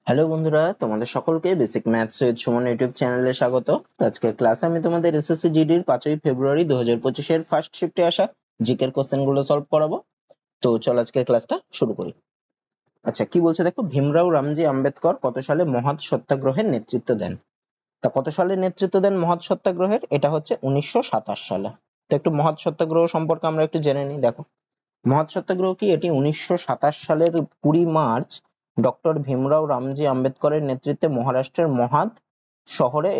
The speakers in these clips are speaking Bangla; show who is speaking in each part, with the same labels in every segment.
Speaker 1: হ্যালো বন্ধুরা, তোমাদের সকলকে basic maths with Suman YouTube চ্যানেলে স্বাগত। তো আজকের ক্লাসে আমি তোমাদের এসএসসি জিডির 5ই ফেব্রুয়ারি 2025 এর ফার্স্ট শিফটে আসা জিকের কোশ্চেন গুলো সলভ করাবো। তো চল আজকের ক্লাসটা শুরু করি। আচ্ছা, কি বলছে দেখো, ভীমরাও রামজি আম্বেদকর কত সালে মহৎ সত্যাগ্রহের নেতৃত্ব দেন? তা কত সালে নেতৃত্ব দেন মহৎ সত্যাগ্রহের? এটা হচ্ছে 1927 সালে। তো একটু মহৎ সত্যাগ্রহ সম্পর্কে আমরা একটু জেনে নিই। দেখো, মহৎ সত্যাগ্রহ কি? এটি 1927 সালের 20 মার্চ ডক্টর ভীমরাও রামজি আম্বেদকরের নেতৃত্বে মহারাষ্ট্রের মহাদ শহরে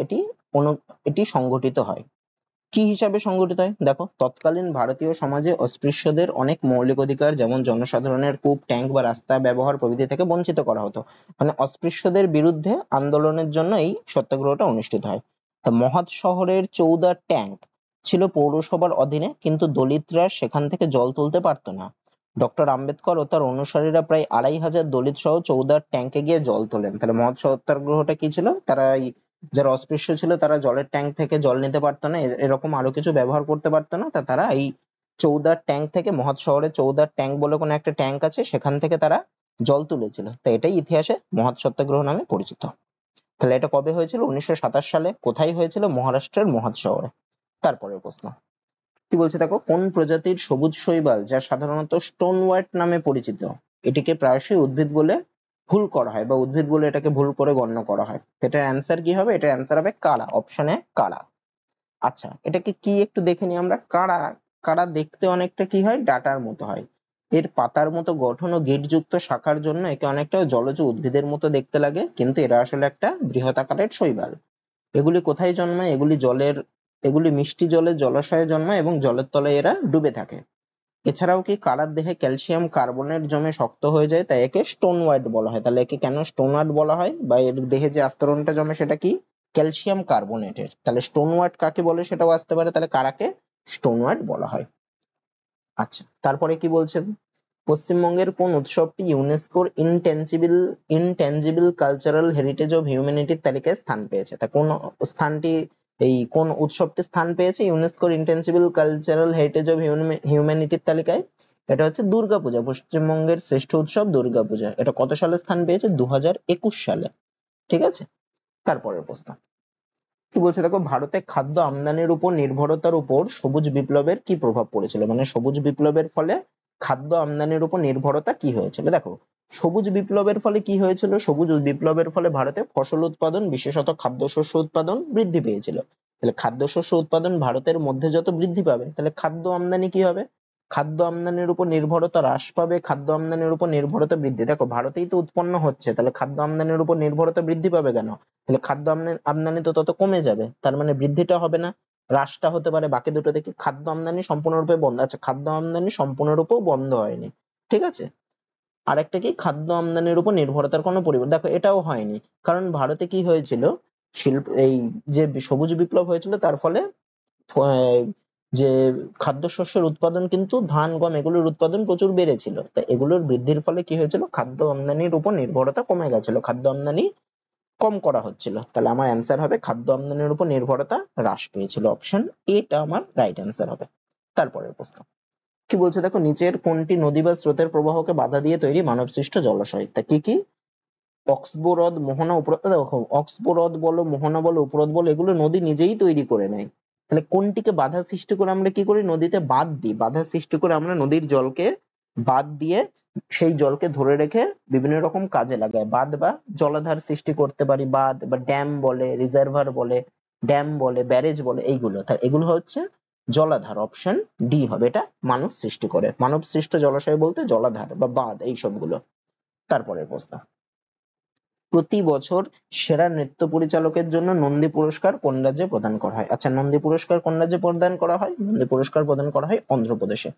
Speaker 1: এটি সংগঠিত হয়। কি হিসাবে সংগঠিত হয়? দেখো, তৎকালীন ভারতীয় সমাজে অস্পৃশ্যদের অনেক মৌলিক অধিকার, যেমন জনসাধারণের কূপ, ট্যাঙ্ক বা রাস্তা ব্যবহার প্রভৃতি থেকে বঞ্চিত করা হতো। মানে অস্পৃশ্যদের বিরুদ্ধে আন্দোলনের জন্য এই সত্যাগ্রহটা অনুষ্ঠিত হয়। তা মহাদ শহরের চৌদা ট্যাঙ্ক ছিল পৌরসভার অধীনে, কিন্তু দলিতরা সেখান থেকে জল তুলতে পারতো না। ডক্টর আম্বেদকর ও তার অনুসারীরা প্রায় 2500 দলিত সহ চৌদার ট্যাঙ্কে গিয়ে জল তোলেন। তাহলে মহৎ সত্যাগ্রহটা কি ছিল? তারা যারা অস্পৃশ্য ছিল তারা জলের ট্যাঙ্ক থেকে জল নিতে পারতো না, এরকম আরো কিছু ব্যবহার করতে পারতো না, তা তারা এই চৌদার ট্যাঙ্ক থেকে, মহৎ শহরে চৌদার ট্যাঙ্ক বলে কোনো একটা ট্যাঙ্ক আছে, সেখান থেকে তারা জল তুলেছিল। তো এটাই ইতিহাসে মহৎ সত্যাগ্রহ নামে পরিচিত। তাহলে এটা কবে হয়েছিল? 1927 সালে। কোথায় হয়েছিল? মহারাষ্ট্রের মহৎ শহরে। তারপরের প্রশ্ন কি বলছে দেখো, কোন প্রজাতির সবুজ শৈবাল, যা সাধারণত স্টোন ওয়াট নামে পরিচিত, এটিকে প্রায়শই উদ্ভিদ বলে ভুল করা হয়, বা উদ্ভিদ বলে এটাকে ভুল করে গণ্য করা হয়? এটার অ্যান্সার কি হবে? এটার অ্যান্সার হবে কাড়া, অপশনে কাড়া। আচ্ছা, এটাকে কি একটু দেখে নিই আমরা। কাড়া, কাড়া দেখতে অনেকটা কি হয়? ডাটার মতো হয়। এর পাতার মতো গঠন ও গিঁটযুক্ত শাখার জন্য একে অনেকটা জলজ উদ্ভিদের মতো দেখতে লাগে, কিন্তু এরা আসলে একটা বৃহৎ আকারের শৈবাল। এগুলি কোথায় জন্মায়? এগুলি মিষ্টি জলের জলাশয়ে জন্মায় এবং জলের তলায় এরা ডুবে থাকে। এছাড়াও কি কারার দেহে ক্যালসিয়াম কার্বনেট জমে শক্ত হয়ে যায়, তাই একে স্টোন ওয়াট বলা হয়। তাহলে একে কেন স্টোন ওয়াট বলা হয়, বা এর দেহে যে আস্তরণটা জমে সেটা কি? ক্যালসিয়াম কার্বনেটের। তাহলে স্টোন ওয়াট কাকে বলে সেটাও আসতে পারে, তাহলে কারাকে স্টোন ওয়াট বলা হয়। আচ্ছা, তারপরে কি বলছে, পশ্চিমবঙ্গের কোন উৎসবটি ইউনেস্কোর ইনট্যাঞ্জিবল কালচারাল হেরিটেজ অফ হিউম্যানিটির তালিকায় স্থান পেয়েছে? তা কোন স্থানটি, কোন উৎসবটি স্থান পেয়েছে ইউনেস্কোর ইনট্যাঞ্জিবল কালচারাল হেরিটেজ অফ হিউম্যানিটির তালিকায়? এটা হচ্ছে দুর্গাপূজা। পশ্চিমবঙ্গের শ্রেষ্ঠ উৎসব দুর্গাপূজা। এটা কত সালে স্থান পেয়েছে? 2021 সালে। ঠিক আছে, তারপরের প্রশ্ন কি বলছে দেখো, ভারতে খাদ্য আমদানির উপর নির্ভরতার উপর সবুজ বিপ্লবের কি প্রভাব পড়েছিল? মানে সবুজ বিপ্লবের ফলে খাদ্য আমদানির উপর নির্ভরতা কি হয়েছিল? দেখো, সবুজ বিপ্লবের ফলে কি হয়েছিল? সবুজ বিপ্লবের ফলে ভারতে ফসল উৎপাদন, বিশেষত খাদ্যশস্য উৎপাদন বৃদ্ধি পেয়েছিল। তাহলে খাদ্যশস্য উৎপাদন ভারতের মধ্যে যত বৃদ্ধি পাবে, তাহলে খাদ্য আমদানি কি হবে? খাদ্য আমদানির উপর নির্ভরতা হ্রাস পাবে, খাদ্য আমদানির উপর নির্ভরতা বৃদ্ধি। দেখো, ভারতেই তো উৎপন্ন হচ্ছে, তাহলে খাদ্য আমদানির উপর নির্ভরতা বৃদ্ধি পাবে কেন? তাহলে খাদ্য আমদানি তো তত কমে যাবে, তার মানে বৃদ্ধিটা হবে না, হ্রাসটা হতে পারে। বাকি দুটো থেকে খাদ্য আমদানি সম্পূর্ণরূপে বন্ধ। আচ্ছা, খাদ্য আমদানি সম্পূর্ণরূপেও বন্ধ হয়নি, ঠিক আছে। আরেকটা কি, খাদ্য আমদানির উপর নির্ভরতার কোনো পরিবর্তন, দেখো এটাও হয়নি। কারণ ভারতে কি হয়েছিল, এই যে সবুজ বিপ্লব হয়েছিল তার ফলে যে খাদ্যশস্যের উৎপাদন, কিন্তু ধান, গম এগুলোর উৎপাদন প্রচুর বেড়েছিল। তা এগুলোর বৃদ্ধির ফলে কি হয়েছিল? খাদ্য আমদানির উপর নির্ভরতা কমে গেছিল, খাদ্য আমদানি কম করা হচ্ছিল। তাহলে আমার অ্যান্সার হবে খাদ্য আমদানির উপর নির্ভরতা হ্রাস পেয়েছিল। অপশন এটা আমার রাইট অ্যান্সার হবে। তারপরের প্রশ্ন কি বলছে দেখো, নিচের কোনটি নদী বা স্রোতের প্রবাহকে বাধা দিয়ে তৈরি মানব সৃষ্ট জলাশয়? তা কি কি? অক্সবো হ্রদ, মোহনা, উপহ্রদ। দেখো, অক্সবো হ্রদ বলো, মোহনা বলো, উপহ্রদ বলো, এগুলো নদী নিজেই তৈরি করে নেয়। তাহলে কোনটিকে বাধা সৃষ্টি করে আমরা কি করি? নদীতে বাঁধ দিই। বাধা সৃষ্টি করে আমরা নদীর জলকে বাঁধ দিয়ে সেই জলকে ধরে রেখে বিভিন্ন রকম কাজে লাগায়। বাঁধ বা জলাধার সৃষ্টি করতে পারি। বাঁধ বা ড্যাম বলে, রিজার্ভার বলে, ড্যাম বলে, ব্যারেজ বলে, এইগুলো। তাই এগুলো হচ্ছে জলাধার। অপশন ডি হবে, এটা মানুষ সৃষ্টি করে। মানব সৃষ্ট জলাশয় বলতে জলাধার বা বাঁধ, এই সবগুলো। তারপরের প্রশ্ন, প্রতি বছর সেরা নৃত্য পরিচালকের জন্য নন্দী পুরস্কার কোন রাজ্যে প্রদান করা হয়? আচ্ছা, নন্দী পুরস্কার কোন রাজ্যে প্রদান করা হয়? নন্দী পুরস্কার প্রদান করা হয় অন্ধ্রপ্রদেশে।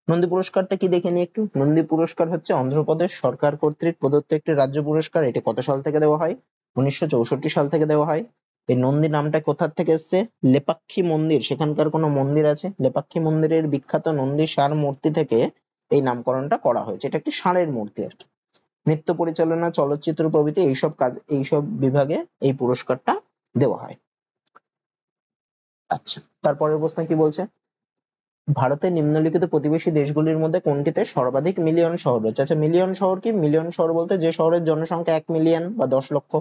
Speaker 1: নন্দী পুরস্কারটা কি দেখে নিই একটু। নন্দী পুরস্কার হচ্ছে অন্ধ্রপ্রদেশ সরকার কর্তৃক প্রদত্ত একটি রাজ্য পুরস্কার। এটি কত সাল থেকে দেওয়া হয়? 1964 সাল থেকে দেওয়া হয়। এই নন্দী নামটা কোথা থেকে এসছে? লেপাক্ষী মন্দির, সেখানকার কোনো মন্দির আছে, লেপাক্ষী মন্দিরের বিখ্যাত নন্দী ষাঁড় মূর্তি থেকে এই নামকরণটা করা হয়েছে। এটা একটি ষাঁড়ের মূর্তি আর কি। নৃত্য পরিচালনা, চলচ্চিত্র প্রভৃতি এইসব বিভাগে এই পুরস্কারটা দেওয়া হয়। আচ্ছা, তারপরের প্রশ্ন কি বলছে, ভারতের নিম্নলিখিত প্রতিবেশী দেশগুলির মধ্যে কোনটিতে সর্বাধিক মিলিয়ন শহর রয়েছে? আচ্ছা, মিলিয়ন শহর কি? মিলিয়ন শহর বলতে যে শহরের জনসংখ্যা 1 মিলিয়ন বা 10 লক্ষ,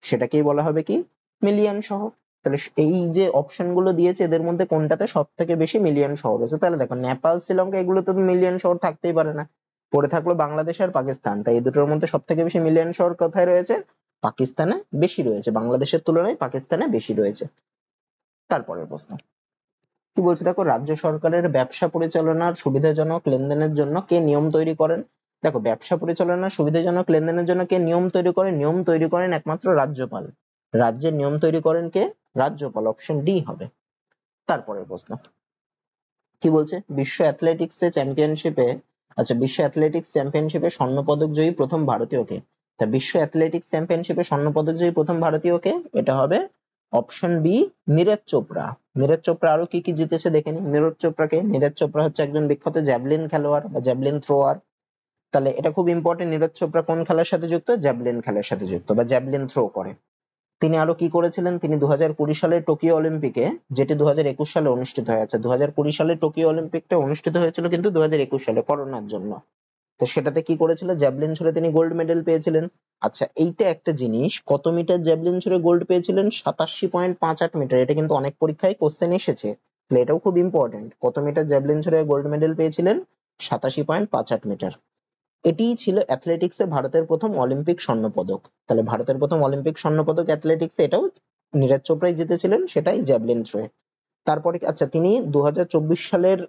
Speaker 1: সেটাকেই বলা হবে কি? মিলিয়ন শহর। তাহলে এই যে অপশন গুলো দিয়েছে এদের মধ্যে কোনটাতে সব থেকে বেশি মিলিয়ন শহর রয়েছে? তাহলে দেখো, নেপাল, শ্রীলঙ্কা এগুলোতে তো মিলিয়ন শহর থাকতেই পারে না, পড়ে থাকলো বাংলাদেশ আর পাকিস্তান। তাই এই দুটোর মধ্যে সব থেকে বেশি মিলিয়ন শহর কোথায় রয়েছে? পাকিস্তানে বেশি রয়েছে, বাংলাদেশের তুলনায় পাকিস্তানে বেশি রয়েছে। তারপরের প্রশ্ন কি বলছে দেখো, রাজ্য সরকারের ব্যবসা পরিচালনার সুবিধাজনক লেনদেনের জন্য কে নিয়ম তৈরি করেন? দেখো, ব্যবসা পরিচালনার সুবিধাজনক লেনদেনের জন্য কে নিয়ম তৈরি করেন? নিয়ম তৈরি করেন একমাত্র রাজ্যপাল। রাজ্যের নিয়ম তৈরি করেন কে? রাজ্যপাল। অপশন ডি হবে। তারপরের প্রশ্ন কি বলছে, বিশ্ব অ্যাথলেটিক্স চ্যাম্পিয়নশিপে, আচ্ছা, বিশ্ব অ্যাথলেটিক্স চ্যাম্পিয়নশিপে স্বর্ণপদক জয়ী প্রথম ভারতীয় কে? তা বিশ্ব অ্যাথলেটিক্স চ্যাম্পিয়নশিপে স্বর্ণপদক জয়ী প্রথম ভারতীয় কে? এটা হবে অপশন বি, নীরজ চোপড়া। নীরজ চোপড়া আরো কি কি জিতেছে দেখে নি নীরজ চোপড়াকে। নীরজ চোপড়া হচ্ছে একজন বিখ্যাত জ্যাভলিন খেলোয়াড় বা জ্যাভলিন থ্রোয়ার। তাহলে এটা খুব ইম্পর্টেন্ট, নীরজ চোপড়া কোন খেলার সাথে যুক্ত? জ্যাভলিন খেলার সাথে যুক্ত বা জ্যাভলিন থ্রো করে। তিনি আরো কি করেছিলেন? তিনি 2020 সালের টোকিও অলিম্পিকে, যেটি 2021 সালে অনুষ্ঠিত হয়েছে, 2020 সালে টোকিও অলিম্পিকটা অনুষ্ঠিত হয়েছিল কিন্তু 2021 সালে করোনার জন্য, তো সেটাতে কি করেছিল? জ্যাভলিন ছুড়ে তিনি গোল্ড মেডেল পেয়েছিলেন। আচ্ছা, এইটা একটা জিনিস, কত মিটার জ্যাভলিন ছুড়ে গোল্ড পেয়েছিলেন? 87.58 মিটার। এটা কিন্তু অনেক পরীক্ষায় কোশ্চেন এসেছে, তাহলে এটাও খুব ইম্পর্টেন্ট। কত মিটার জ্যাভলিন ছুড়ে গোল্ড মেডেল পেয়েছিলেন? 87.58 মিটার। এটিই ছিল অ্যাথলেটিক্সে ভারতের প্রথম অলিম্পিক স্বর্ণপদক। তাহলে ভারতের প্রথম অলিম্পিক স্বর্ণপদক অ্যাথলেটিক্সে, এটাও নীরজ চোপড়াই জিতেছিলেন, সেটাই জ্যাভলিন থ্রোয়ে। তারপরে আচ্ছা, তিনি 2024 সালের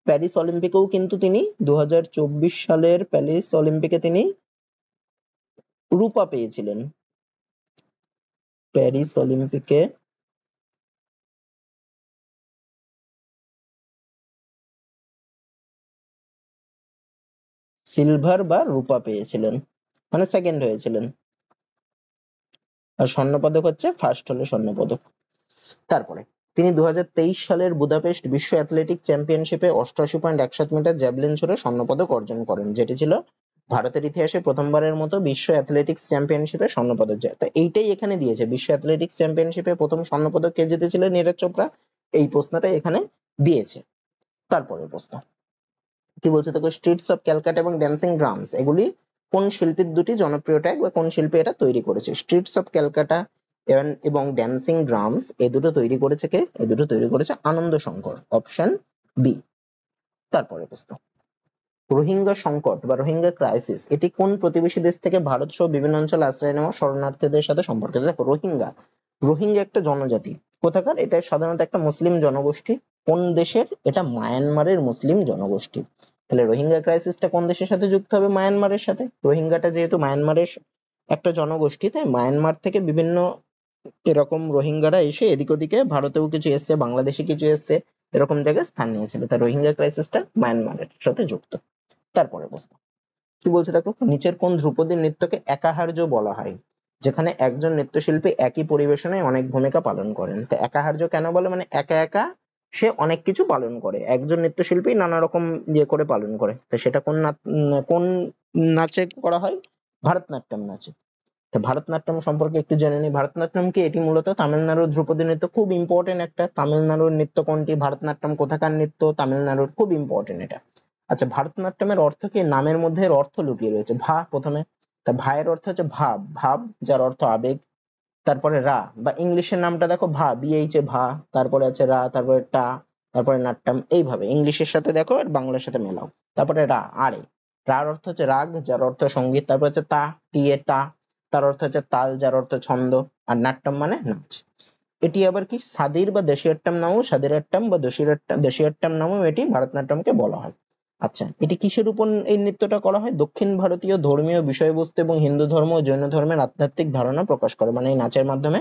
Speaker 1: প্যারিস অলিম্পিকেও কিন্তু তিনি 2024 সালের প্যারিস অলিম্পিকে তিনি রূপা পেয়েছিলেন। প্যারিস অলিম্পিকে সিলভার বা রূপা পেয়েছিলেন, মানে সেকেন্ড হয়েছিলেন। আর স্বর্ণপদক হচ্ছে ফার্স্ট হলে স্বর্ণপদক। তারপরে তিনি 2023 সালের বুদাপেস্ট বিশ্ব অ্যাথলেটিক চ্যাম্পিয়নশিপে 88.61 মিটার জ্যাভলিন ছুড়ে স্বর্ণপদক অর্জন করেন, যেটি ছিল ভারতের ইতিহাসে প্রথমবারের মতো বিশ্ব অ্যাথলেটিক্স চ্যাম্পিয়নশিপে স্বর্ণপদক জয়। তো এইটাই এখানে দিয়েছে, বিশ্ব অ্যাথলেটিক্স চ্যাম্পিয়নশিপে প্রথম স্বর্ণপদক কে জিতেছিলেন? নীরজ চোপড়া। এই প্রশ্নটাই এখানে দিয়েছে। তারপরের প্রশ্ন কি বলছে দেখো, স্ট্রিটস অফ ক্যালকাটা এবং ড্যান্সিং ড্রামস এগুলি কোন শিল্পীর দুটি জনপ্রিয় ট্যাগ বা কোন শিল্পী এটা তৈরি করেছে? স্ট্রিটস অফ ক্যালকাটা এবং ড্যান্সিং ড্রামস এই দুটো তৈরি করেছে কে? এই দুটো তৈরি করেছে আনন্দ শঙ্কর। Option B. তারপরে প্রশ্ন, রোহিঙ্গা সংকট বা রোহিঙ্গা ক্রাইসিস এটি কোন প্রতিবেশী দেশ থেকে ভারত সহ বিভিন্ন অঞ্চলে আশ্রয় নেওয়া শরণার্থীদের সাথে সম্পর্কিত? দেখো, রোহিঙ্গা, রোহিঙ্গা একটা জনজাতি। কোথাকার? এটা সাধারণত একটা মুসলিম জনগোষ্ঠী। কোন দেশের? এটা মায়ানমারের মুসলিম জনগোষ্ঠী। তাহলে রোহিঙ্গা ক্রাইসিসটা কোন দেশের সাথে যুক্ত হবে? মায়ানমারের সাথে। রোহিঙ্গাটা যেহেতু মায়ানমারের একটা জনগোষ্ঠী, তাই মায়ানমার থেকে বিভিন্ন এরকম রোহিঙ্গারা এসে এদিক ওদিকে, ভারতেও কিছু এসছে, বাংলাদেশে কিছু এসছে, এরকম জায়গায় স্থান নিয়েছিল। তাই রোহিঙ্গা ক্রাইসিসটা মায়ানমারের সাথে যুক্ত। তারপরে প্রশ্ন কি বলছে দেখো, নিচের কোন ধ্রুপদী নৃত্যকে একাহার্য বলা হয়? যেখানে একজন নৃত্যশিল্পী একই পরিবেশনায় অনেক ভূমিকা পালন করেন। তো একাহার্য কেন বলে? মানে একা একা সে অনেক কিছু পালন করে, একজন নৃত্যশিল্পী নানা রকম ইয়ে করে পালন করে। তো সেটা কোন নাচে করা হয়? ভারতনাট্যম নাচে। তো ভারতনাট্যম সম্পর্কে একটু জেনে নিই। ভারতনাট্যম কি? এটি মূলত তামিলনাড়ুর ধ্রুপদী নৃত্য। খুব ইম্পর্টেন্ট একটা, তামিলনাড়ুর নৃত্য কোনটি? ভারতনাট্যম কোথাকার নৃত্য? তামিলনাড়ুর। খুব ইম্পর্টেন্ট এটা। আচ্ছা, ভারতনাট্যমের অর্থ কি? নামের মধ্যে এর অর্থ লুকিয়ে রয়েছে। ভা প্রথমে, তা ভাইয়ের অর্থ হচ্ছে ভাব, ভাব যার অর্থ আবেগ। তারপরে রা, বা ইংলিশের নামটা দেখো ভা, বিএইচ এ ভা, তারপরে আছে রা, তারপরে টা, তারপরে নাট্যম। এইভাবে ইংলিশের সাথে দেখো আর বাংলার সাথে মেলাও। তারপরে রা, আরে, রার অর্থ হচ্ছে রাগ যার অর্থ সঙ্গীত। তারপর হচ্ছে তা, টি এ টা, তার অর্থ হচ্ছে তাল যার অর্থ ছন্দ। আর নাট্যম মানে নাচ। এটি আবার কি সাদির বা দেশিয়াট্টম নামেও, সাদিরাট্টম বা দেশিয়াট্টম নামেও এটি ভারতনাট্যমকে বলা হয়। আচ্ছা, এটি কিসের উপর এই নৃত্যটা করা হয়? দক্ষিণ ভারতীয় ধর্মীয় বিষয়বস্তু এবং হিন্দু ধর্ম ও জৈন ধর্মের আধ্যাত্মিক ধারণা প্রকাশ করে। মানে এই নাচের মাধ্যমে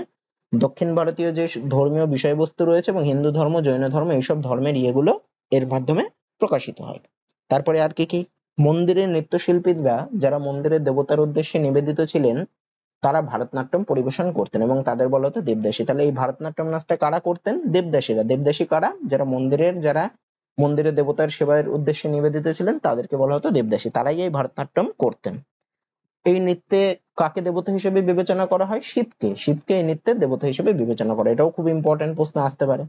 Speaker 1: দক্ষিণ ভারতীয় যে ধর্মীয় বিষয়বস্তু রয়েছে এবং হিন্দু ধর্ম, জৈন ধর্ম, এইসব ধর্মের ইয়েগুলো এর মাধ্যমে প্রকাশিত হয়। তারপরে আর কি কি? মন্দিরের নৃত্যশিল্পীরা যারা মন্দিরের দেবতার উদ্দেশ্যে নিবেদিত ছিলেন, তারা ভারতনাট্যম পরিবেশন করতেন এবং তাদের বলা হতো দেবদাসী। তাহলে এই ভারতনাট্যম নাচটা কারা করতেন? দেবদাসীরা। দেবদাসী কারা? যারা মন্দিরের দেবতার সেবার উদ্দেশ্যে নিবেদিত ছিলেন, তাদেরকে বলা হতো দেবদাসী। তারাই এই ভারতনাট্যম করতেন। এই নৃত্যে কাকে দেবতা হিসেবে বিবেচনা করা হয়? শিবকে। শিবকে এই নৃত্যের দেবতা হিসেবে বিবেচনা করা। এটাও খুব ইম্পর্টেন্ট, প্রশ্ন আসতে পারে।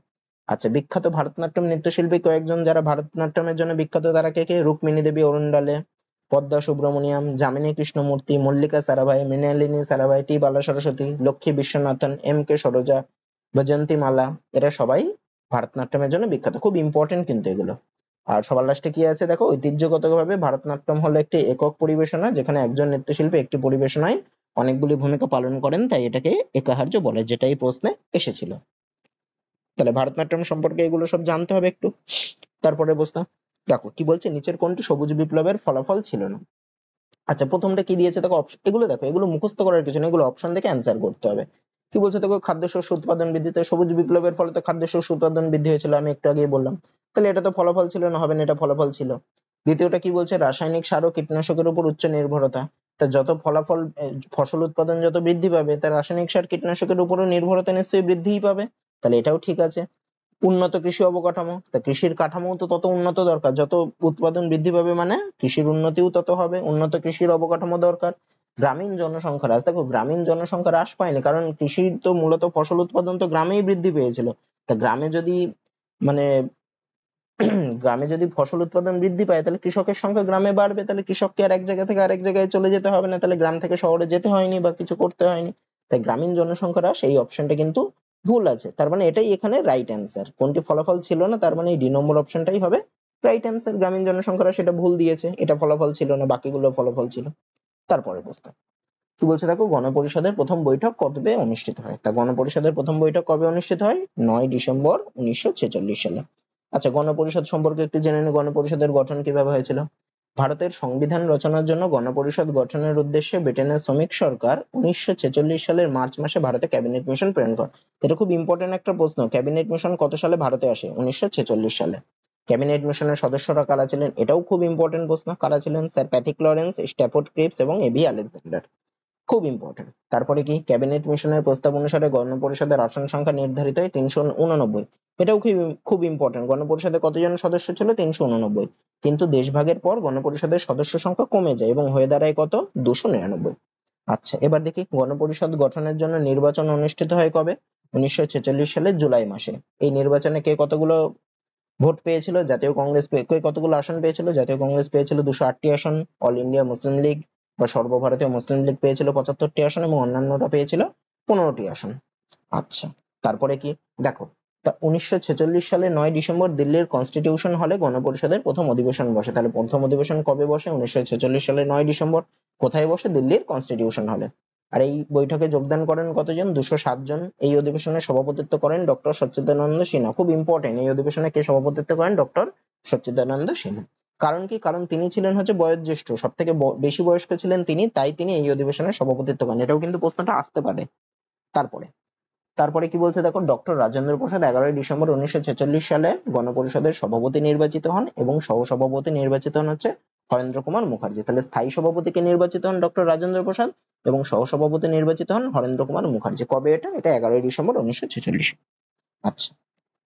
Speaker 1: আচ্ছা, বিখ্যাত ভারতনাট্যম নৃত্যশিল্পী কয়েকজন যারা ভারতনাট্যমের জন্য বিখ্যাত, তারা কে কে? রুক্মিণী দেবী অরুণডালে, পদ্মা সুব্রমণিয়াম, যামিনী কৃষ্ণমূর্তি, মল্লিকা সারাভাই, মৃণালিনী সারাভাই, টি বালা সরস্বতী, লক্ষ্মী বিশ্বনাথন, এম কে সরোজা, বৈজয়ন্তী মালা, এরা সবাই ভারতনাট্যমের জন্য বিখ্যাত। খুব ইম্পর্টেন্ট কিন্তু এগুলো। আর সবার লাস্টে কি আছে দেখো, ঐতিহ্যগতভাবে ভারতনাট্যম হলো একটি একক পরিবেশনা, যেখানে একজন নৃত্যশিল্পী একটি পরিবেশনায় অনেকগুলি ভূমিকা পালন করেন, তাই এটাকে একাহার্য বলে, যেটাই প্রশ্নে এসেছিল। তাহলে ভারতনাট্যম সম্পর্কে এগুলো সব জানতে হবে একটু। তারপরে প্রশ্ন দেখো কি বলছে, নিচের কোনটি সবুজ বিপ্লবের ফলাফল ছিল না? আচ্ছা, প্রথমটা কি দিয়েছে দেখো, এগুলো দেখো, এগুলো মুখস্থ করার কিছু না, এগুলো অপশন দেখে অ্যান্সার করতে হবে। কি বলছে দেখো, খাদ্যশস্য উৎপাদন বৃদ্ধিতে, সবুজ বিপ্লবের ফলে তো খাদ্যশস্য উৎপাদন বৃদ্ধি হয়েছিল, আমি একটু আগেই বললাম। তাহলে এটা তো ফলাফল ছিল না, হবে না, এটা ফলাফল ছিল। দ্বিতীয়টা কি বলছে, রাসায়নিক সার ও কীটনাশকের উপর উচ্চ নির্ভরতা। তা যত ফলাফল ফসল উৎপাদন যত বৃদ্ধি পাবে, তার রাসায়নিক সার কীটনাশকের উপরও নির্ভরতা নিশ্চয়ই বৃদ্ধিই পাবে। তাহলে এটাও ঠিক আছে। উন্নত কৃষি অবকাঠামো, তা কৃষির কাঠামো তো তত উন্নত দরকার, যত উৎপাদন বৃদ্ধি পাবে মানে কৃষির উন্নতিও তত হবে, উন্নত কৃষির অবকাঠামো দরকার। গ্রামীণ জনসংখ্যা হ্রাস, দেখো গ্রামীণ জনসংখ্যা হ্রাস পায়নি, কারণ কৃষি তো মূলত ফসল উৎপাদন তো গ্রামেই বৃদ্ধি পেয়েছিল। তা গ্রামে যদি মানে গ্রামে যদি ফসল উৎপাদন বৃদ্ধি পায়, তাহলে কৃষকের সংখ্যা গ্রামে বাড়বে, তাহলে কৃষককে আর এক জায়গা থেকে আরেক জায়গায় চলে যেতে হবে না, তাহলে গ্রাম থেকে শহরে যেতে হয়নি বা কিছু করতে হয়নি। তাই গ্রামীণ জনসংখ্যা হ্রাস, এই অপশনটা কিন্তু ভুল আছে, তার মানে এটাই এখানে রাইট অ্যান্সার। কোনটি ফলাফল ছিল না, তার মানে এই ডি নম্বর অপশনটাই হবে রাইট অ্যান্সার। গ্রামীণ জনসংখ্যা হ্রাস এটা ভুল দিয়েছে, এটা ফলাফল ছিল না, বাকিগুলো ফলাফল ছিল। তারপরে প্রশ্ন কি বলছে দেখো, গণপরিষদের প্রথম বৈঠক কবে অনুষ্ঠিত হয়? তা গণপরিষদের প্রথম বৈঠক কবে অনুষ্ঠিত হয়? 9 ডিসেম্বর 1946 সালে। আচ্ছা, গণপরিষদ সম্পর্কে একটু জেনে নিই, গণপরিষদের গঠন কিভাবে হয়েছিল। ভারতের সংবিধান রচনার জন্য গণপরিষদ গঠনের উদ্দেশ্যে ব্রিটেনের শ্রমিক সরকার 1946 সালের মার্চ মাসে ভারতে ক্যাবিনেট মিশন প্রেরণ করে। এটা খুব ইম্পর্টেন্ট একটা প্রশ্ন, ক্যাবিনেট মিশন কত সালে ভারতে আসে? 1946 সালে। ক্যাবিনেট মিশনের সদস্যরা কারা ছিলেন? এটাও খুব ইম্পর্টেন্ট প্রশ্ন, কারা ছিলেন? Sir Pethick Lawrence, Stafford Cripps এবং এবি আলেকজান্ডার। খুব ইম্পর্টেন্ট। তারপরে কি, ক্যাবিনেট মিশনের প্রস্তাব অনুসারে গণপরিষদের আসন সংখ্যা নির্ধারিত হয় 389। এটাও খুব খুব ইম্পর্টেন্ট, গণপরিষদে কতজন সদস্য ছিল? 389। কিন্তু দেশভাগের পর গণপরিষদের সদস্য সংখ্যা কমে যায় এবং হয়ে দাঁড়ায় কত? 299। আচ্ছা, এবার দেখি গণপরিষদ গঠনের জন্য নির্বাচন অনুষ্ঠিত হয় কবে? 1946 সালের জুলাই মাসে। এই নির্বাচনে কে কতগুলো ভোট পেয়েছিল? জাতীয় কংগ্রেস কে কতগুলো আসন পেয়েছিল? জাতীয় কংগ্রেস পেয়েছিল 208টি আসন, অল ইন্ডিয়া মুসলিম লীগ বা সর্বভারতীয় মুসলিম লীগ পেয়েছিল 75টি আসন এবং অন্যান্যরা পেয়েছিল 15টি আসন। আচ্ছা, তারপরে কি দেখো, তা 1946 সালে 9 ডিসেম্বর দিল্লির কনস্টিটিউশন হলে গণপরিষদের প্রথম অধিবেশন বসে। তাহলে প্রথম অধিবেশন কবে বসে? 1946 সালে 9 ডিসেম্বর। কোথায় বসে? দিল্লির কনস্টিটিউশন হলে। আর এই বৈঠকে যোগদান করেন কতজন? 207 জন। এই অধিবেশনে সভাপতিত্ব করেন ডক্টর সচ্চিদানন্দ সিনহা। খুব ইম্পর্টেন্ট, এই অধিবেশনে কে সভাপতিত্ব করেন? ডক্টর সচ্চিদানন্দ সিনহা। কারণ কি? কারণ তিনি ছিলেন হচ্ছে বয়োজ্যেষ্ঠ, সব থেকে বেশি বয়স্ক ছিলেন তিনি, তাই তিনি এই অধিবেশনে সভাপতিত্ব করেন। এটাও কিন্তু প্রশ্নটা আসতে পারে। তারপরে তারপরে কি বলছে দেখো, ডক্টর রাজেন্দ্র প্রসাদ 11 ডিসেম্বর 1946 সালে গণপরিষদের সভাপতি নির্বাচিত হন এবং সহসভাপতি নির্বাচিত হন হচ্ছে হরেন্দ্র কুমার মুখার্জি। তাহলে স্থায়ী সভাপতিকে নির্বাচিত হন ডক্টর রাজেন্দ্র প্রসাদ এবং সহসভাপতি নির্বাচিত হন হরেন্দ্র কুমার মুখার্জি। কবে এটা? এটা 11 ডিসেম্বর 1946। আচ্ছা,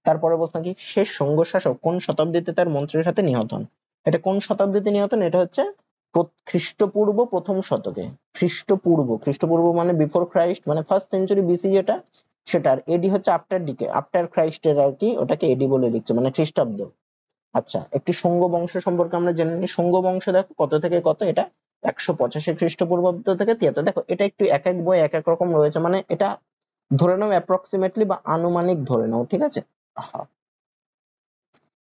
Speaker 1: তারপরে প্রশ্ন কি, শেষ শুঙ্গ শাসক কোন শতাব্দীতে তার মন্ত্রীর হাতে নিহত হন? এটা কোন শতাব্দীতে নিহত হন? এটা হচ্ছে খ্রিস্টপূর্ব প্রথম শতকে। খ্রিস্টপূর্ব মানে বিফোর ক্রাইস্ট, মানে ফার্স্ট সেঞ্চুরি বিসি যেটা, সেটার এডি হচ্ছে আফটার ক্রাইস্টের আর কি, ওটাকে এডি বলে লিখছে, মানে খ্রিস্টাব্দ। আচ্ছা, একটি শুঙ্গ বংশ সম্পর্কে আমরা জেনে নিই। শুঙ্গ বংশ দেখো কত থেকে কত, এটা 185 খ্রিস্টপূর্বাব্দ থেকে 73। দেখো এটা একটু এক এক বই এক এক রকম রয়েছে, মানে এটা ধরে নাও অ্যাপ্রক্সিমেটলি বা আনুমানিক ধরে নাও, ঠিক আছে?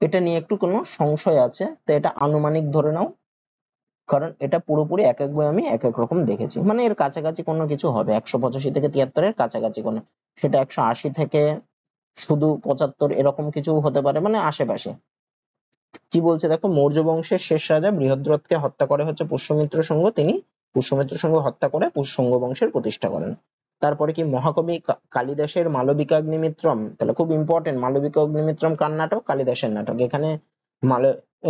Speaker 1: এটা নিয়ে একটু কোনো সংশয় আছে, তো এটা আনুমানিক ধরে নাও, কারণ এটা পুরোপুরি এক এক বই আমি এক এক রকম দেখেছি, মানে এর কাছাকাছি কোনো কিছু হবে, 185 থেকে 73-এর কাছাকাছি কোনো, সেটা 180 থেকে শুধু 75 এরকম কিছু হতে পারে, মানে আশেপাশে। কি বলছে দেখো, মৌর্য বংশের শেষ রাজা বৃহদ্রথকে হত্যা করে হচ্ছে পুষ্যমিত্র শুঙ্গ, তিনি পুষ্যমিত্র শুঙ্গ হত্যা করে শুঙ্গ বংশের প্রতিষ্ঠা করেন। তারপরে কি, মহাকবি কালিদাসের মালবিকাগ্নিমিত্রম, তাহলে খুব ইম্পর্টেন্ট, মালবিকা অগ্নিমিত্রম কার নাটক? কালিদাসের নাটক। এখানে মাল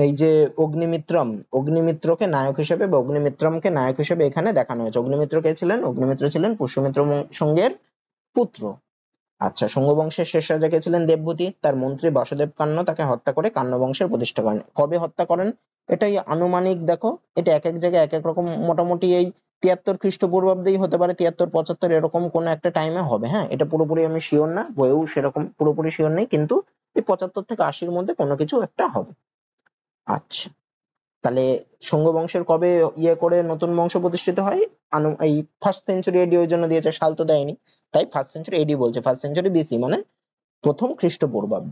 Speaker 1: এই যে অগ্নিমিত্রকে নায়ক হিসেবে বা অগ্নিমিত্রমকে নায়ক হিসেবে এখানে দেখানো হয়েছে। অগ্নিমিত্র কে ছিলেন? অগ্নিমিত্র ছিলেন পুষ্যমিত্র শুঙ্গের পুত্র। আচ্ছা, শুঙ্গ বংশের শেষ রাজা কে ছিলেন? দেবভূতি। তার মন্ত্রী বাসুদেব কান্ন তাকে হত্যা করে কান্ন বংশের প্রতিষ্ঠা করেন। কবে হত্যা করেন? এটাই আনুমানিক, দেখো এটা এক এক জায়গায় এক এক রকম, মোটামুটি এই 73 খ্রিস্টপূর্বাব্দেই হতে পারে, 73-75 এরকম কোন একটা টাইমে হবে। হ্যাঁ, এটা পুরোপুরি আমি শিওর না, বইও সেরকম পুরোপুরি শিওর নেই, কিন্তু এই 75 থেকে 80-র মধ্যে কোনো কিছু একটা হবে। আচ্ছা, তাহলে শুঙ্গ বংশের কবে করে নতুন বংশ প্রতিষ্ঠিত হয়? এই ফার্স্ট সেঞ্চুরি এডি ওই জন্য দিয়েছে, সাল তো দেয়নি, তাই ফার্স্ট সেঞ্চুরি এডি বলছে, ফার্স্ট সেঞ্চুরি বিসি মানে প্রথম খ্রিস্টপূর্বাব্দ।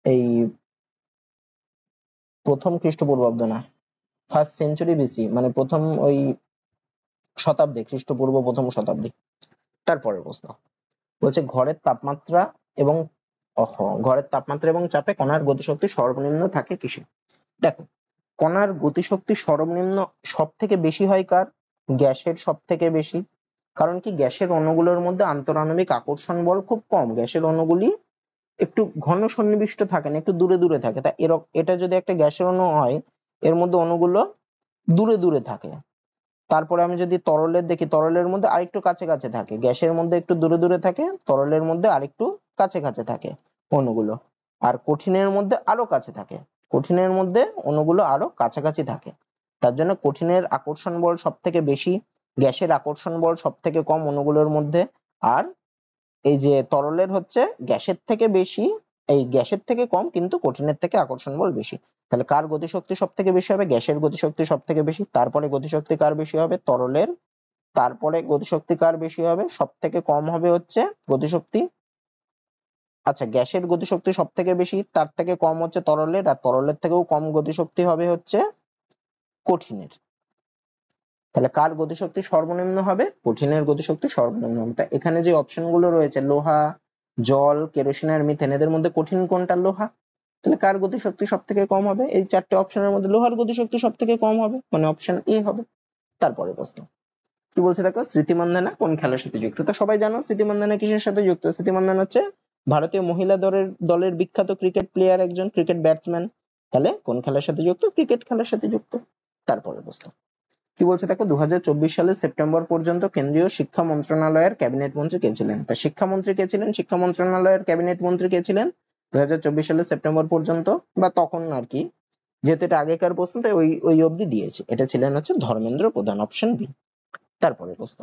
Speaker 1: এই প্রথম খ্রিস্টপূর্বাব্দ না, ফার্স্ট সেঞ্চুরি বিসি মানে প্রথম ওই শতাব্দী, খ্রিস্টপূর্ব প্রথম শতাব্দী। তারপরের প্রশ্ন বলছে ঘরের তাপমাত্রা এবং চাপে কণার গতিশক্তি সর্বনিম্ন থাকে কিসে? দেখো, কণার গতিশক্তি সর্বনিম্ন সব থেকে বেশি হয় কার? গ্যাসের সব থেকে বেশি। কারণ কি, গ্যাসের অণুগুলোর মধ্যে আন্তরাণবিক আকর্ষণ বল খুব কম, গ্যাসের অণুগুলি একটু ঘন সন্নিবিষ্ট থাকে না, একটু দূরে দূরে থাকে। তা এটা যদি একটা গ্যাসের অণু হয়, এর মধ্যে অণুগুলো দূরে দূরে থাকে। তারপরে আমি যদি তরলের দেখি, তরলের মধ্যে আরেকটু কাছে কাছে থাকে, গ্যাসের মধ্যে একটু দূরে দূরে থাকে, তরলের মধ্যে আরেকটু কাছে কাছে থাকে অণুগুলো। আর কঠিনের মধ্যে আরো কাছে থাকে, কঠিনের মধ্যে অণুগুলো আরো কাছাকাছি থাকে। তার জন্য কঠিনের আকর্ষণ বল সব থেকে বেশি, গ্যাসের আকর্ষণ বল সব থেকে কম অণুগুলোর মধ্যে। আর এই যে তরলের হচ্ছে গ্যাসের থেকে বেশি, এই গ্যাসের থেকে কম, কিন্তু কঠিনের থেকে আকর্ষণ বল বেশি। তাহলে কার গতিশক্তি সব থেকে বেশি হবে? গ্যাসের গতিশক্তি সব থেকে বেশি। তারপরে গতিশক্তি কার বেশি হবে? তরলের। তারপরে গতিশক্তি কার বেশি হবে? সব থেকে কম হবে হচ্ছে গতিশক্তি, আচ্ছা গ্যাসের গতিশক্তি সব থেকে বেশি, তার থেকে কম হচ্ছে তরলের, আর তরলের থেকেও কম গতিশক্তি হবে হচ্ছে কঠিনের। তাহলে কার গতিশক্তি সর্বনিম্ন হবে? কঠিনের গতিশক্তি সর্বনিম্ন হবে। তা এখানে যে অপশন গুলো রয়েছে, লোহা, জল, কেরোসিন আর মিথেন, এদের মধ্যে কঠিন কোনটা? লোহা। তাহলে কার গতিশক্তি সব থেকে কম হবে? এই চারটে অপশনের মধ্যে লোহার গতিশক্তি সব থেকে কম হবে, মানে অপশন এ হবে। তারপরে প্রশ্ন কি বলছে দেখো, স্মৃতিমান্ধানা কোন খেলার সাথে যুক্ত? তো সবাই জানো স্মৃতিমান্ধানা কিসের সাথে যুক্ত। স্মৃতিমান্ধানা হচ্ছে ভারতীয় মহিলা দলের বিখ্যাত ক্রিকেট প্লেয়ার, একজন ক্রিকেট ব্যাটসম্যান। তাহলে কোন খেলার সাথে যুক্ত? ক্রিকেট খেলার সাথে যুক্ত। তারপরে প্রশ্ন কি বলছে দেখো, 2024 সালের সেপ্টেম্বর পর্যন্ত কেন্দ্রীয় শিক্ষা মন্ত্রণালয়ের ক্যাবিনেট মন্ত্রী কে ছিলেন? তা শিক্ষামন্ত্রী কে ছিলেন? শিক্ষা মন্ত্রণালয়ের ক্যাবিনেট মন্ত্রী কে ছিলেন 2024 সালের সেপ্টেম্বর পর্যন্ত, বা তখন আর কি, যেহেতু এটা আগেকার প্রশ্ন তাই ওই অবধি দিয়েছে। এটা ছিলেন হচ্ছে ধর্মেন্দ্র প্রধান, অপশন বি। তারপরে প্রশ্ন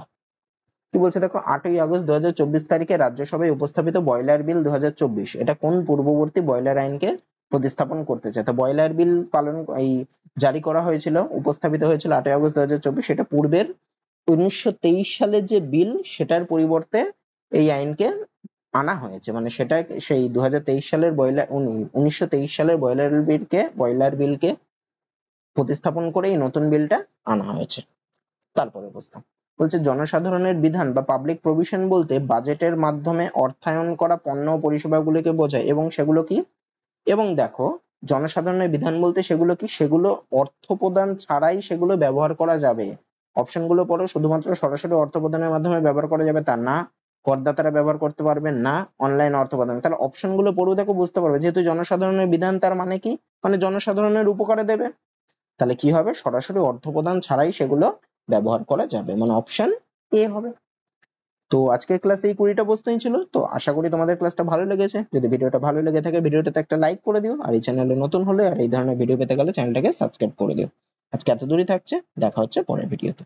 Speaker 1: কি বলছে দেখো, 8ই আগস্ট 2024 তারিখে রাজ্যসভায় উপস্থাপিত বয়লার বিল 2024, এটা কোন পূর্ববর্তী বয়লার আইনকে প্রতিস্থাপন করতে চায়? তো বয়লার বিল জারি করা হয়েছিল, উপস্থাপিত হয়েছিল 8ই আগস্ট 2024, সেটা পূর্বের 1923 সালে যে বিল, সেটার পরিবর্তে এই আইনকে আনা হয়েছে, মানে সেটা সেই 2023 সালের 1923 সালের বয়লার বিলকে প্রতিস্থাপন করে এই নতুন বিলটা আনা হয়েছে। তারপরে প্রশ্ন বলছে, জনসাধারণের বিধান বা পাবলিক প্রভিশন বলতে বাজেটের মাধ্যমে অর্থায়ন করা পণ্য ও পরিষেবাগুলিকে বোঝায়, এবং সেগুলো কি? এবং দেখো, জনসাধারণের বিধান বলতে সেগুলো কি? সেগুলো অর্থ প্রদান ছাড়াই সেগুলো ব্যবহার করা যাবে। অপশন গুলো পড়ো, শুধুমাত্র সরাসরি অর্থ প্রদানের মাধ্যমে ব্যবহার করা যাবে তা না, করদাতারা ব্যবহার করতে পারবেন না, অনলাইন অর্থ প্রদান। তাহলে অপশন গুলো পড়ো, দেখো বুঝতে পারবে, যেহেতু জনসাধারণের বিধান, তার মানে কি, মানে জনসাধারণের উপকারে দেবে। তাহলে কি হবে? সরাসরি অর্থ প্রদান ছাড়াই সেগুলো ব্যবহার করা যাবে, মানে অপশন এ হবে। তো আজকের ক্লাসে এই 20টা প্রশ্নই ছিল। তো আশা করি তোমাদের ক্লাসটা ভালো লেগেছে। যদি ভিডিওটা ভালো লেগে থাকে, ভিডিওটাতে একটা লাইক করে দিও, আর এই চ্যানেলে নতুন হলে আর এই ধরনের ভিডিও পেতে গেলে চ্যানেলটাকে সাবস্ক্রাইব করে দিও। আজকে এত দূরই থাকছে, দেখা হচ্ছে পরের ভিডিওতে।